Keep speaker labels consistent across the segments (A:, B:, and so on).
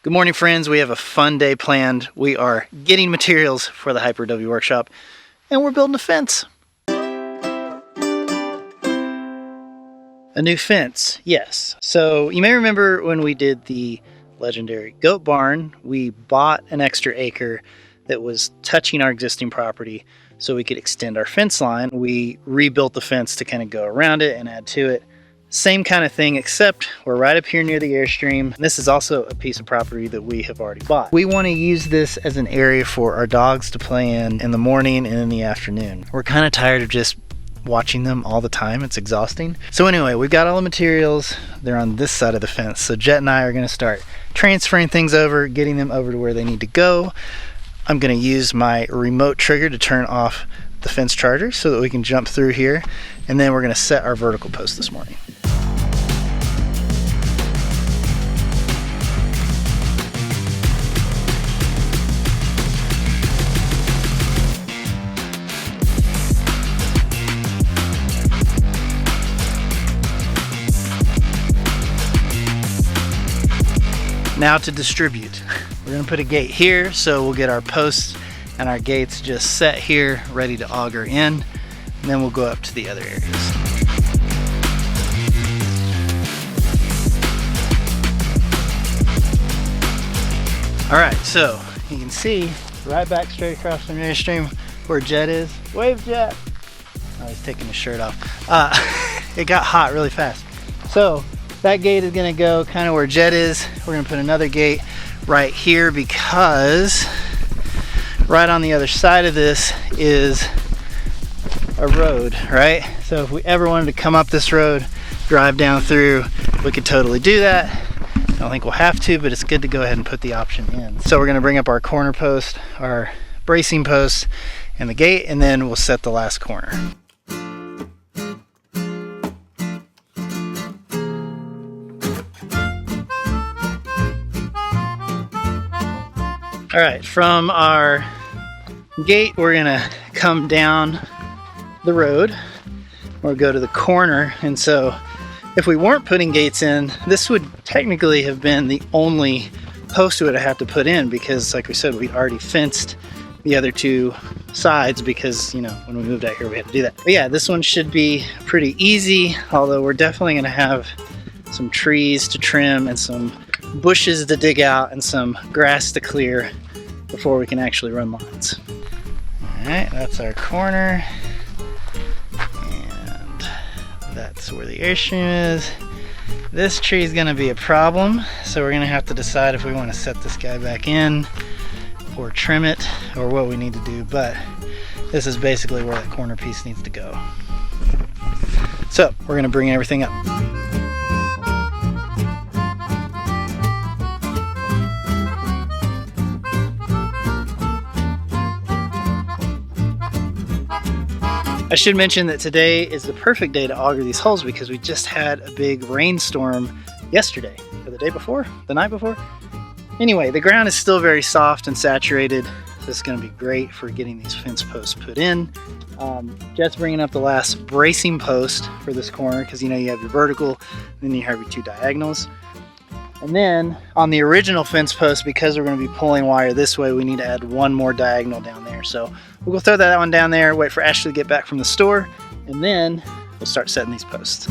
A: Good morning, friends. We have a fun day planned. We are getting materials for the Hyperadobe workshop, and we're building a fence. A new fence, yes. So you may remember when we did the legendary goat barn, we bought an extra acre that was touching our existing property so we could extend our fence line. We rebuilt the fence to kind of go around it and add to it. Same kind of thing, except we're right up here near the Airstream. This is also a piece of property that we have already bought. We want to use this as an area for our dogs to play in the morning and in the afternoon. We're kind of tired of just watching them all the time. It's exhausting. So anyway, we've got all the materials. They're on this side of the fence. So Jet and I are going to start transferring things over, getting them over to where they need to go. I'm going to use my remote trigger to turn off the fence charger so that we can jump through here. And then we're going to set our vertical post this morning. Now to distribute. We're gonna put a gate here, so we'll get our posts and our gates just set here, ready to auger in, and then we'll go up to the other areas. All right, so you can see right back straight across from the Airstream where Jet is. Wave, Jet. Oh, he's taking his shirt off. It got hot really fast. So that gate is gonna go kind of where Jet is. We're gonna put another gate right here because right on the other side of this is a road, right? So if we ever wanted to come up this road, drive down through, we could totally do that. I don't think we'll have to, but it's good to go ahead and put the option in. So we're gonna bring up our corner post, our bracing post, and the gate, and then we'll set the last corner. All right, from our gate, we're gonna come down the road. We'll go to the corner, and so if we weren't putting gates in, this would technically have been the only post we would have to put in because, like we said, we already fenced the other two sides because, you know, when we moved out here, we had to do that. But yeah, this one should be pretty easy, although we're definitely gonna have some trees to trim and some bushes to dig out and some grass to clear before we can actually run lines. All right, that's our corner. And that's where the Airstream is. This tree is gonna be a problem, so we're gonna have to decide if we wanna set this guy back in or trim it or what we need to do, but this is basically where that corner piece needs to go. So we're gonna bring everything up. I should mention that today is the perfect day to auger these holes because we just had a big rainstorm yesterday, or the day before, the night before. Anyway, the ground is still very soft and saturated. This is going to be great for getting these fence posts put in. Jet's bringing up the last bracing post for this corner because, you know, you have your vertical, then you have your two diagonals. And then on the original fence post, because we're going to be pulling wire this way, we need to add one more diagonal down there. So we'll go throw that one down there, wait for Ashley to get back from the store, and then we'll start setting these posts.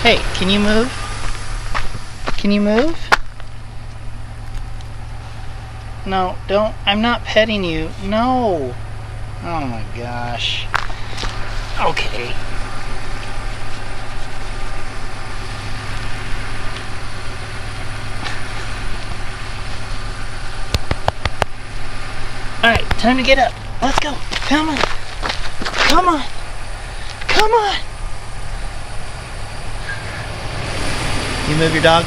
A: Hey, can you move? Can you move? No, don't. I'm not petting you. No. Oh my gosh. Okay. All right, time to get up. Let's go. Come on. Come on. Come on. You move your dog?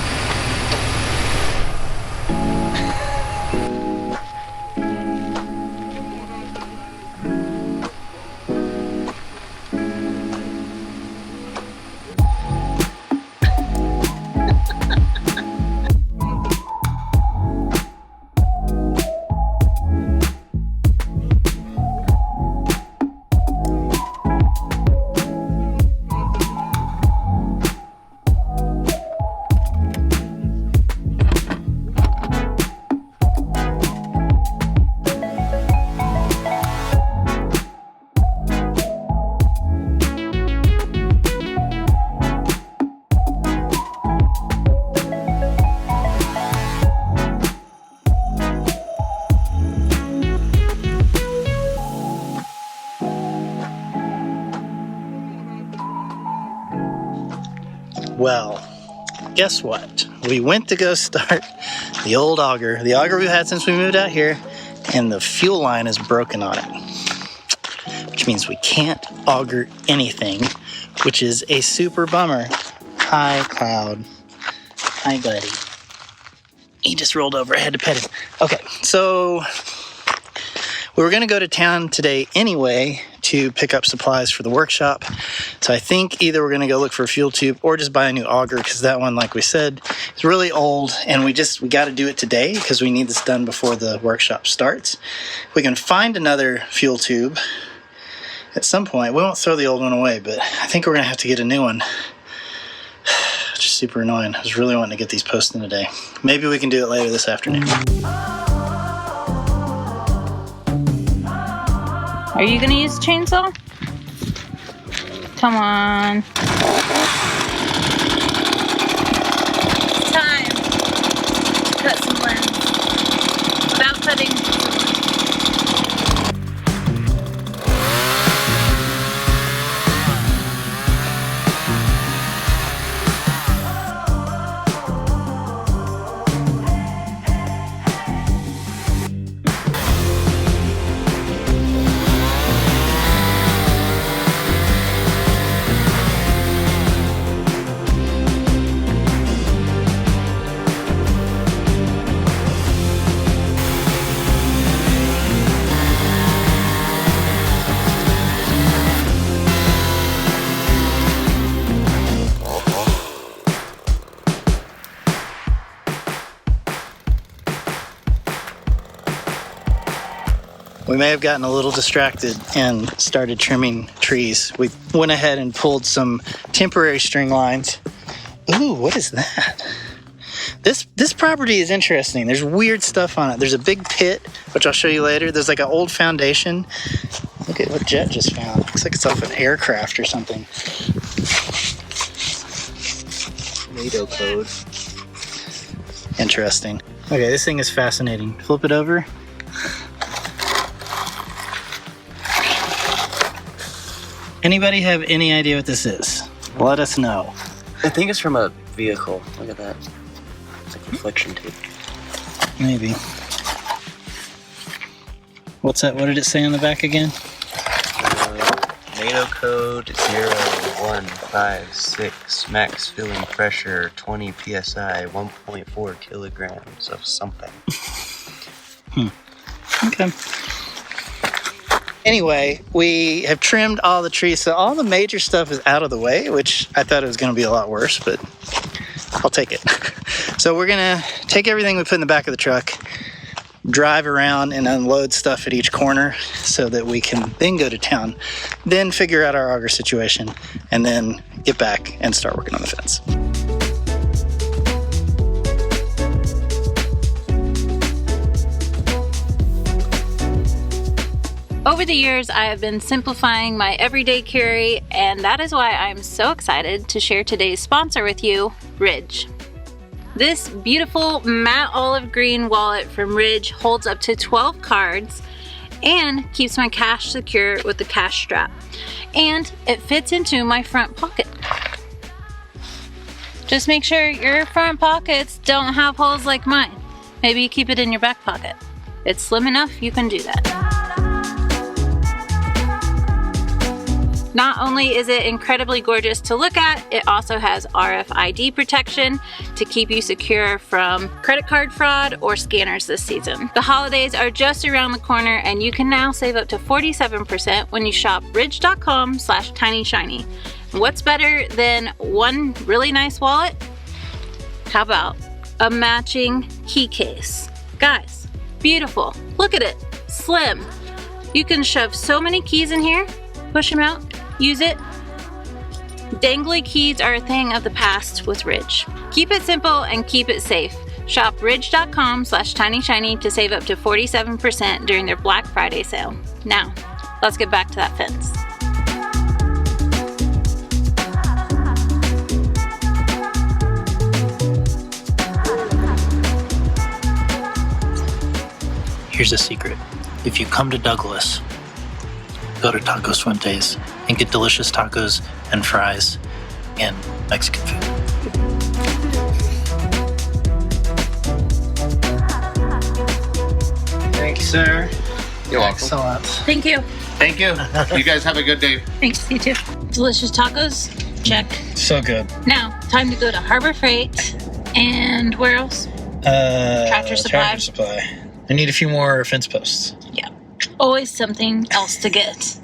A: Well, guess what? We went to go start the old auger, the auger we've had since we moved out here, and the fuel line is broken on it, which means we can't auger anything, which is a super bummer. Hi, Cloud. Hi, buddy. He just rolled over. I had to pet him. Okay, so we were going to go to town today anyway to pick up supplies for the workshop. So I think either we're going to go look for a fuel tube or just buy a new auger, because that one, like we said, is really old, and we got to do it today because we need this done before the workshop starts. We can find another fuel tube at some point. We won't throw the old one away, but I think we're going to have to get a new one. Just super annoying. I was really wanting to get these posted today. Maybe we can do it later this afternoon.
B: Are you gonna use a chainsaw? Come on. It's time to cut some limbs without cutting some limbs.
A: We may have gotten a little distracted and started trimming trees. We went ahead and pulled some temporary string lines. Ooh, what is that? This property is interesting. There's weird stuff on it. There's a big pit, which I'll show you later. There's like an old foundation. Look at what Jet just found. Looks like it's off an aircraft or something.
C: NATO code.
A: Interesting. Okay, this thing is fascinating. Flip it over. Anybody have any idea what this is? Let us know.
C: I think it's from a vehicle. Look at that. It's like reflection tape.
A: Maybe. What's that? What did it say on the back again?
C: NATO code 0156. Max filling pressure 20 psi. 1.4 kilograms of something.
A: Okay. Anyway, we have trimmed all the trees, so all the major stuff is out of the way, which I thought it was going to be a lot worse, but I'll take it. So we're going to take everything we put in the back of the truck, drive around and unload stuff at each corner so that we can then go to town, then figure out our auger situation, and then get back and start working on the fence.
B: Over the years, I have been simplifying my everyday carry, and that is why I'm so excited to share today's sponsor with you, Ridge. This beautiful matte olive green wallet from Ridge holds up to 12 cards and keeps my cash secure with the cash strap. And it fits into my front pocket. Just make sure your front pockets don't have holes like mine. Maybe you keep it in your back pocket. It's slim enough you can do that. Not only is it incredibly gorgeous to look at, it also has RFID protection to keep you secure from credit card fraud or scanners this season. The holidays are just around the corner, and you can now save up to 47% when you shop ridge.com/tinyshiny. What's better than one really nice wallet? How about a matching key case? Guys, beautiful. Look at it. Slim. You can shove so many keys in here, push them out, use it. Dangly keys are a thing of the past with Ridge. Keep it simple and keep it safe. Shop ridge.com/tinyshiny to save up to 47% during their Black Friday sale. Now, let's get back to that fence.
A: Here's a secret. If you come to Douglas, go to Taco Fuentes and get delicious tacos and fries and Mexican food. Thank you, sir.
D: You're welcome.
A: Excellent.
B: Thank you.
D: Thank you. You guys have a good day.
B: Thanks, you too. Delicious tacos? Check.
A: So good.
B: Now, time to go to Harbor Freight. And where else? Tractor Supply.
A: Tractor Supply. I need a few more fence posts.
B: Yeah. Always something else to get.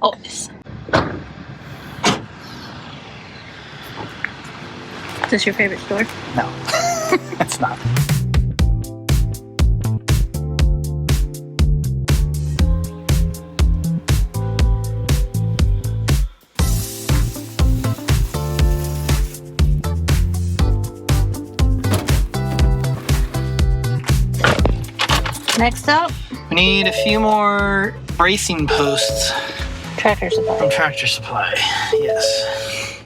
B: Always. Is this your favorite store?
A: No, it's not.
B: Next up,
A: We need a few more bracing posts
B: Tractor Supply.
A: from Tractor Supply. Yes.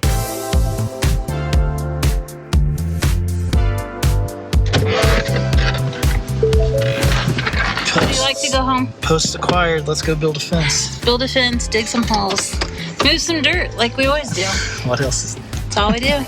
B: Would you like to go home?
A: Posts acquired. Let's go build a fence.
B: Build a fence, dig some holes, move some dirt like we always do.
A: What else is
B: That's all we do.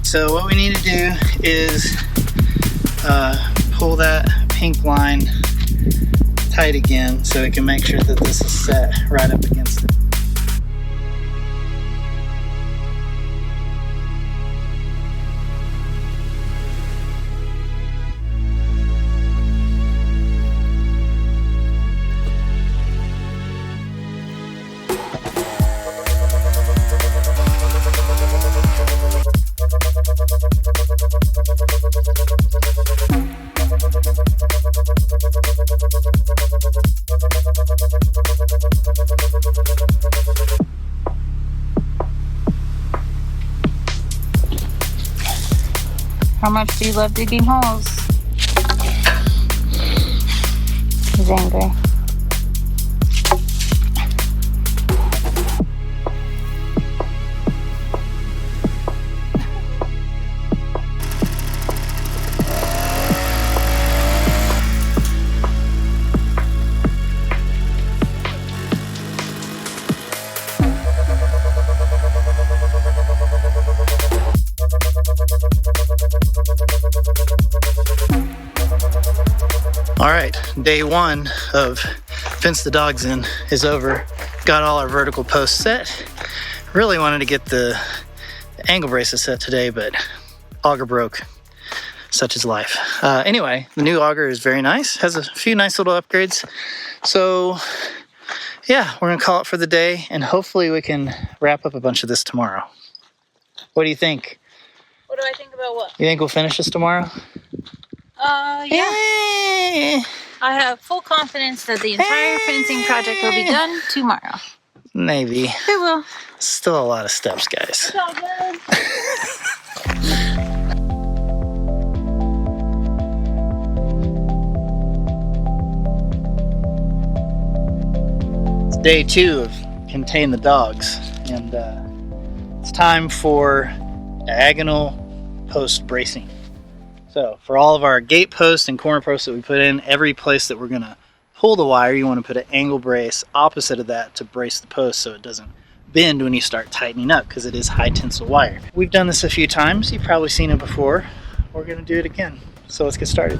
A: So what we need to do is pull that pink line tight again so we can make sure that this is set right up against it.
B: How much do you love digging holes? He's angry.
A: All right, day one of Fence the Dogs In is over. Got all our vertical posts set. Really wanted to get the angle braces set today, but auger broke. Such is life. Anyway, the new auger is very nice. Has a few nice little upgrades. So yeah, we're gonna call it for the day, and hopefully we can wrap up a bunch of this tomorrow. What do you think?
B: What do I think about what?
A: You think we'll finish this tomorrow?
B: Yeah. I have full confidence that the entire fencing project will be done tomorrow.
A: Maybe.
B: It will.
A: Still a lot of steps, guys.
B: It's all good.
A: It's day two of Contain the Dogs, and it's time for diagonal post bracing. So for all of our gate posts and corner posts that we put in, every place that we're gonna pull the wire, you want to put an angle brace opposite of that to brace the post so it doesn't bend when you start tightening up, because it is high tensile wire. We've done this a few times. You've probably seen it before. We're gonna do it again. So let's get started.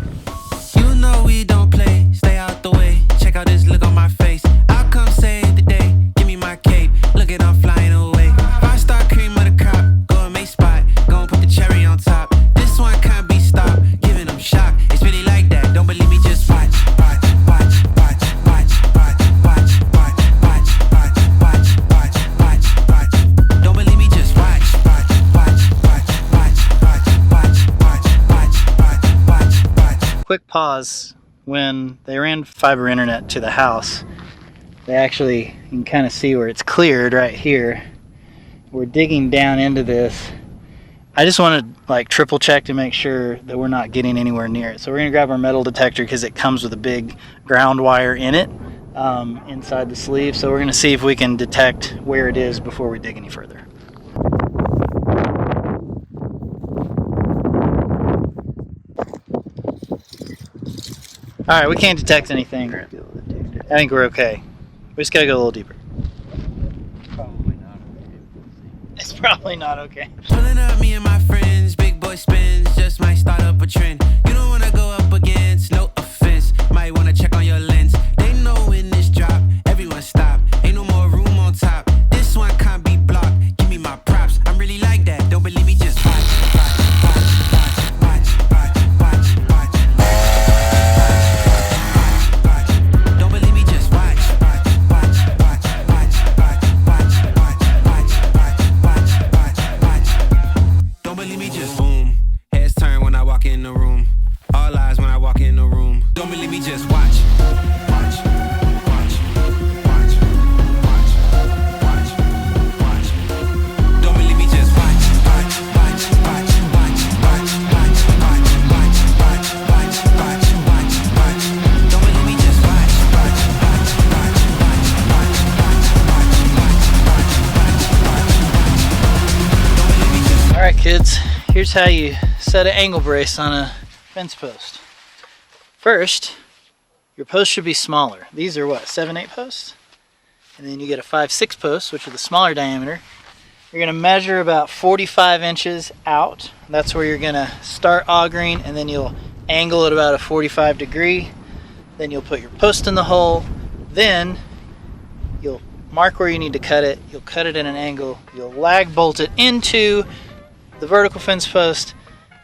E: You know we don't play, stay out the way. Check out this look on my face. I'll come save the day. Give me my cape. Look at I'm flying away. 5-star cream of the crop. Go and make spot. Go and put the cherry on top. This one can't be stopped. Giving them shock. It's really like that. Don't believe me, just watch. Watch, watch, watch, watch, watch, watch, watch, watch, watch, watch, watch, watch, watch. Don't believe me, just watch. Watch, watch, watch, watch, watch, watch, watch, watch, watch, watch, watch.
A: Quick pause. When they ran fiber internet to the house, they actually, you can kind of see where it's cleared right here. we're digging down into this, I just want to like triple check to make sure that we're not getting anywhere near it. So we're going to grab our metal detector because it comes with a big ground wire in it inside the sleeve. So we're going to see if we can detect where it is before we dig any further. All right, we can't detect anything. I think we're okay. We just got to go a little deeper. It's probably not okay.
E: Pulling up, me and my friends, big boy spins, just might start up a trend. You don't wanna go up against, no offense. Might wanna check on your lens. They know when this drop, everyone stop. Ain't no more room on top. This one can't be blocked. Give me my props. I'm really like that. Don't believe me, just watch. Don't believe me, just watch. Don't believe me, just boom. Heads turn when I walk in the room. All eyes when I walk in the room. Don't believe me, just watch. Watch, watch, watch, watch, watch, watch. Don't believe me, just watch. Watch, watch, watch, watch, watch, watch, watch, watch, watch, watch, watch, watch, watch. Don't believe me, just watch. Watch, watch, watch, watch, watch, watch, watch, watch, watch, watch. Don't believe me, just watch.
A: All right, kids, here's how you set an angle brace on a fence post. First, your post should be smaller. These are what, 7/8 posts? And then you get a 5/6 post, which are the smaller diameter. You're gonna measure about 45 inches out. That's where you're gonna start augering, and then you'll angle it about a 45 degree. Then you'll put your post in the hole. Then you'll mark where you need to cut it. You'll cut it at an angle. You'll lag bolt it into the vertical fence post.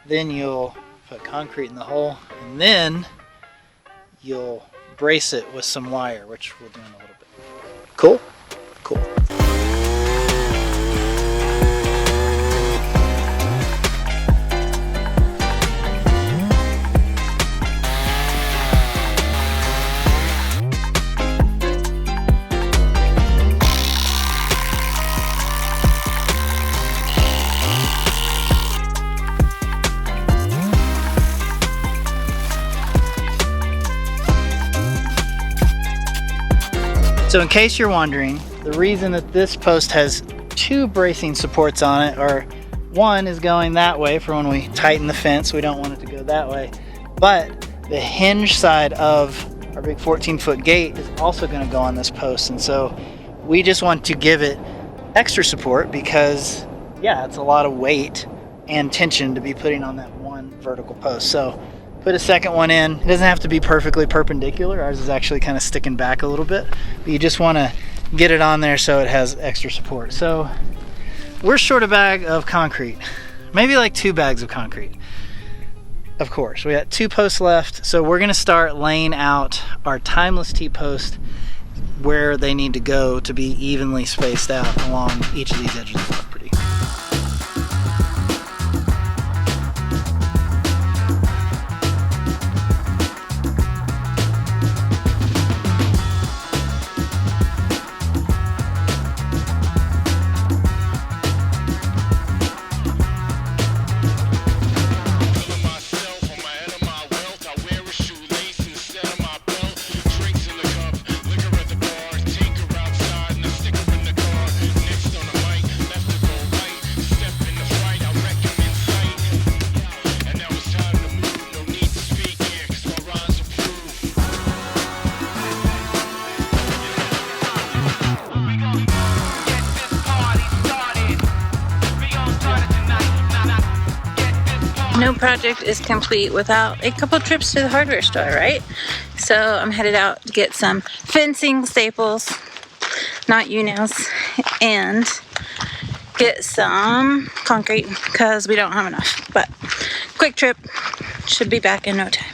A: Then you'll put concrete in the hole, and then you'll brace it with some wire, which we'll do in a little bit. Cool? Cool. So in case you're wondering, the reason that this post has two bracing supports on it, or one is going that way for when we tighten the fence, we don't want it to go that way, but the hinge side of our big 14-foot gate is also going to go on this post, and so we just want to give it extra support because, yeah, it's a lot of weight and tension to be putting on that one vertical post. So put a second one in. It doesn't have to be perfectly perpendicular. Ours is actually kind of sticking back a little bit, but you just want to get it on there so it has extra support. So we're short a bag of concrete, maybe like 2 bags of concrete. Of course, we got 2 posts left, so we're gonna start laying out our timeless T-post where they need to go to be evenly spaced out along each of these edges of the property.
B: No project is complete without a couple trips to the hardware store, right? So I'm headed out to get some fencing staples, not U-nails, and get some concrete because we don't have enough. But quick trip, should be back in no time.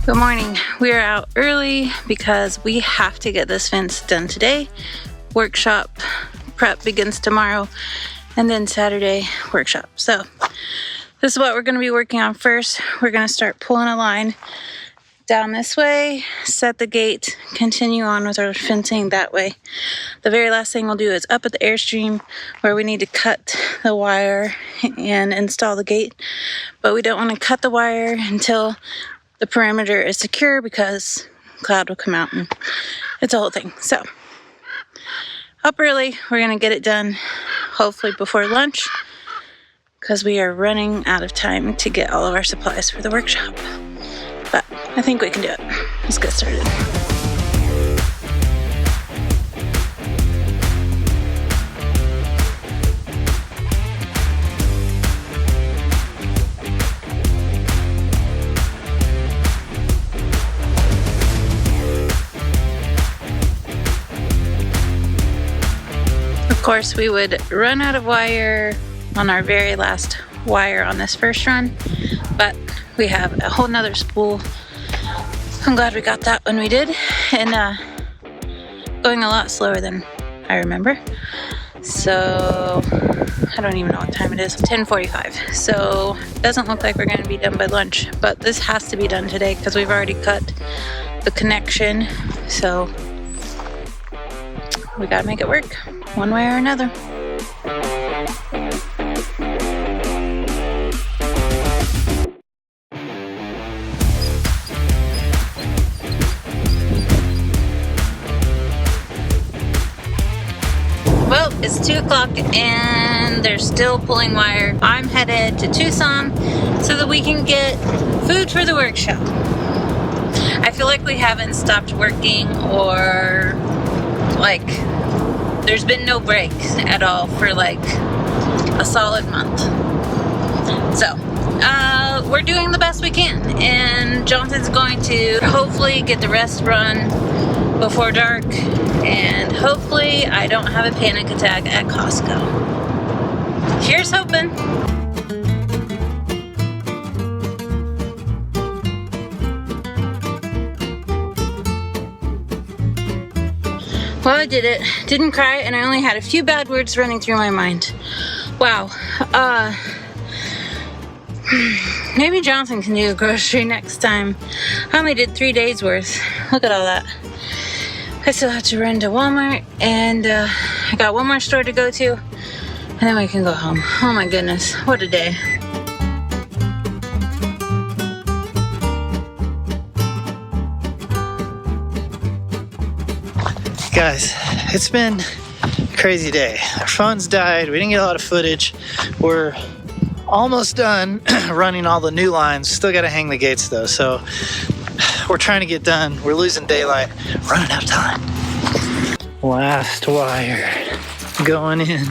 B: Good morning. We are out early because we have to get this fence done today. Workshop prep begins tomorrow, and then Saturday workshop. So this is what we're going to be working on first. We're going to start pulling a line down this way, set the gate, continue on with our fencing that way. The very last thing we'll do is up at the Airstream where we need to cut the wire and install the gate. But we don't want to cut the wire until the perimeter is secure because cloud will come out and it's a whole thing. So up early, we're going to get it done hopefully before lunch because we are running out of time to get all of our supplies for the workshop. But I think we can do it. Let's get started. Of course, we would run out of wire on our very last wire on this first run, but we have a whole nother spool. I'm glad we got that when we did, and going a lot slower than I remember. So I don't even know what time it is. 10:45. So it doesn't look like we're going to be done by lunch, but this has to be done today because we've already cut the connection. So we got to make it work one way or another. Well, it's 2 o'clock and they're still pulling wire. I'm headed to Tucson so that we can get food for the workshop. I feel like we haven't stopped working, or like there's been no break at all for like a solid month. So we're doing the best we can, and Jonathan's going to hopefully get the rest run before dark, and hopefully I don't have a panic attack at Costco. Here's hoping. Well, I did it. Didn't cry, and I only had a few bad words running through my mind. Wow. Maybe Jonathan can do a grocery next time. I only did 3 days worth. Look at all that. I still have to run to Walmart, and I got one more store to go to, and then we can go home. Oh my goodness, what a day.
A: Guys, it's been a crazy day. Our phones died. We didn't get a lot of footage. We're almost done running all the new lines. Still got to hang the gates though. So we're trying to get done. We're losing daylight. Running out of time. Last wire going in.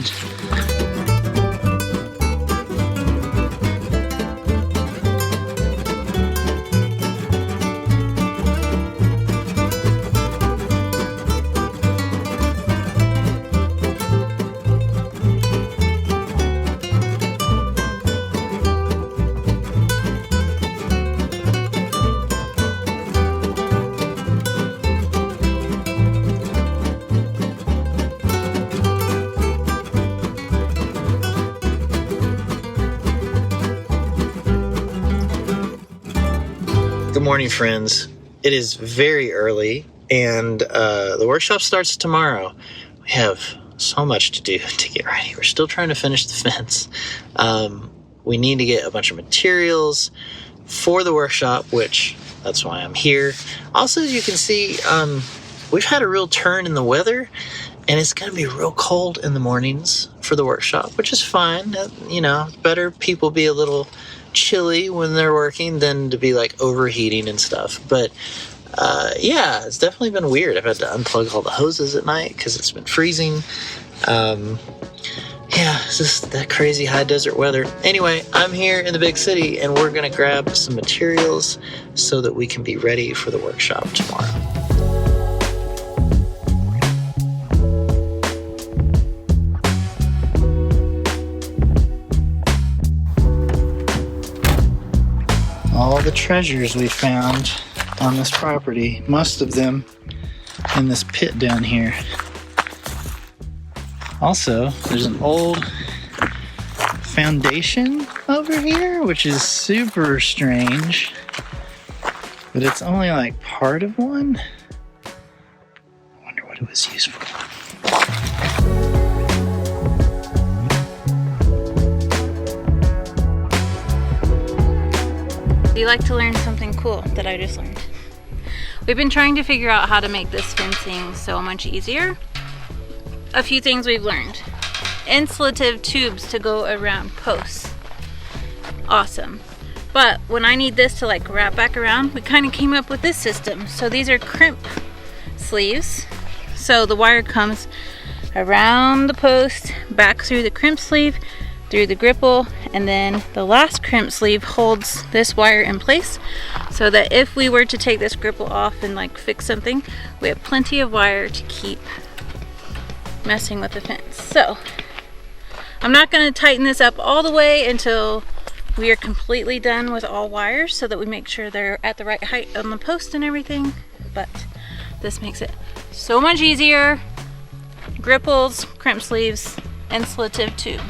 A: Good morning, friends. It is very early, and the workshop starts tomorrow. We have so much to do to get ready. We're still trying to finish the fence. We need to get a bunch of materials for the workshop, which that's why I'm here. Also, as you can see, we've had a real turn in the weather, and it's going to be real cold in the mornings for the workshop, which is fine. You know, better people be a little chilly when they're working than to be like overheating and stuff. But yeah, it's definitely been weird. I've had to unplug all the hoses at night because it's been freezing. Yeah, it's just that crazy high desert weather. Anyway, I'm here in the big city, and we're gonna grab some materials so that we can be ready for the workshop tomorrow. All the treasures we found on this property, most of them in this pit down here. Also, there's an old foundation over here, which is super strange, but it's only like part of one. I wonder what it was used for.
B: Do you like to learn something cool that I just learned? We've been trying to figure out how to make this fencing so much easier. A few things we've learned. Insulative tubes to go around posts. Awesome. But when I need this to like wrap back around, we kind of came up with this system. So these are crimp sleeves. So the wire comes around the post, back through the crimp sleeve, through the gripple, and then the last crimp sleeve holds this wire in place so that if we were to take this gripple off and like fix something, we have plenty of wire to keep messing with the fence. So I'm not going to tighten this up all the way until we are completely done with all wires so that we make sure they're at the right height on the post and everything, but this makes it so much easier. Gripples, crimp sleeves, insulative tube.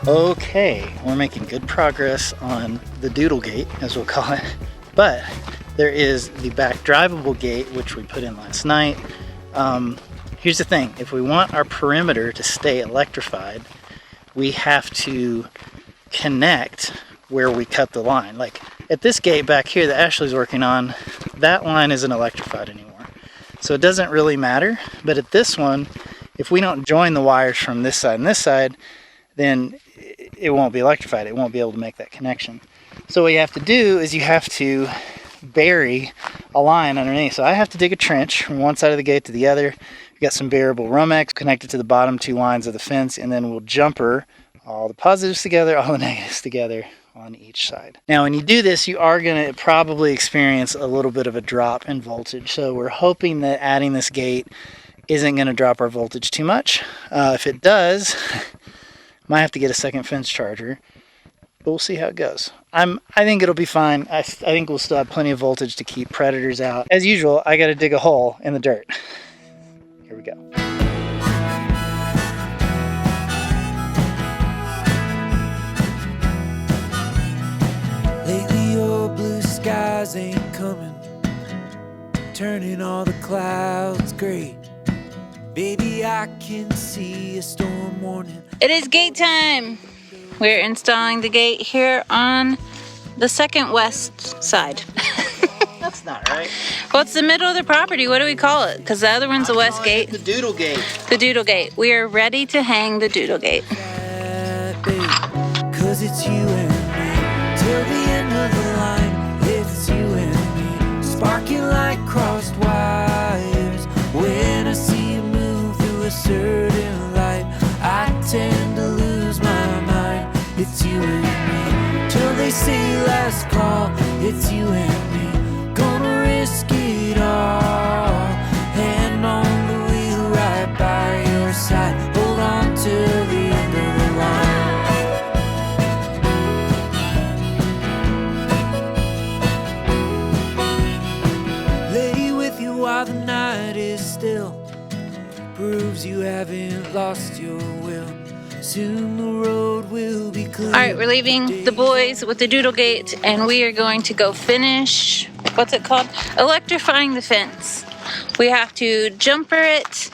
A: Okay, we're making good progress on the doodle gate, as we'll call it, but there is the back drivable gate, which we put in last night. Here's the thing, if we want our perimeter to stay electrified, we have to connect where we cut the line. Like at this gate back here that Ashley's working on, that line isn't electrified anymore. So it doesn't really matter, but at this one, if we don't join the wires from this side and this side, then it won't be electrified. It won't be able to make that connection. So what you have to do is you have to bury a line underneath. So I have to dig a trench from one side of the gate to the other. We've got some variable Romex connected to the bottom two lines of the fence, and then we'll jumper all the positives together, all the negatives together on each side. Now when you do this, you are going to probably experience a little bit of a drop in voltage. So we're hoping that adding this gate isn't going to drop our voltage too much. If it does, might have to get a second fence charger, but we'll see how it goes. I think it'll be fine. I think we'll still have plenty of voltage to keep predators out. As usual, I got to dig a hole in the dirt. Here we go.
E: Lately your blue skies ain't coming, turning all the clouds gray. Baby, I can see a storm warning.
B: It is gate time. We're installing the gate here on the second west side.
A: That's not right.
B: Well, it's the middle of the property. What do we call it? Because the other one's the west gate.
A: The doodle gate.
B: The doodle gate. We are ready to hang the doodle gate.
E: Cause it's you and me till the end of the line. It's you and me sparking like crossed wires. When I see you move through a certain light, I tend to lose my mind. It's you and me till they say last call. It's you and me gonna risk it all. Hand on the wheel right by your side. Hold on till the end of the line. Lay with you while the night is still, proves you haven't lost your will. Soon the road will be clear.
B: All right, we're leaving the boys with the doodle gate, and we are going to go finish, what's it called? Electrifying the fence. We have to jumper it,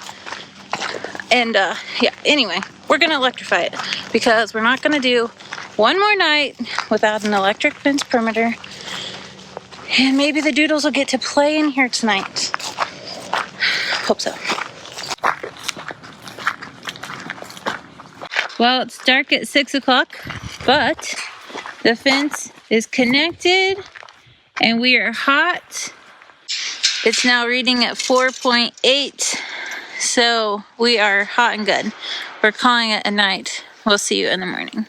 B: and yeah, anyway, we're gonna electrify it because we're not gonna do one more night without an electric fence perimeter. And maybe the doodles will get to play in here tonight. Hope so. Well, it's dark at 6 o'clock, but the fence is connected and we are hot. It's now reading at 4.8, so we are hot and good. We're calling it a night. We'll see you in the morning.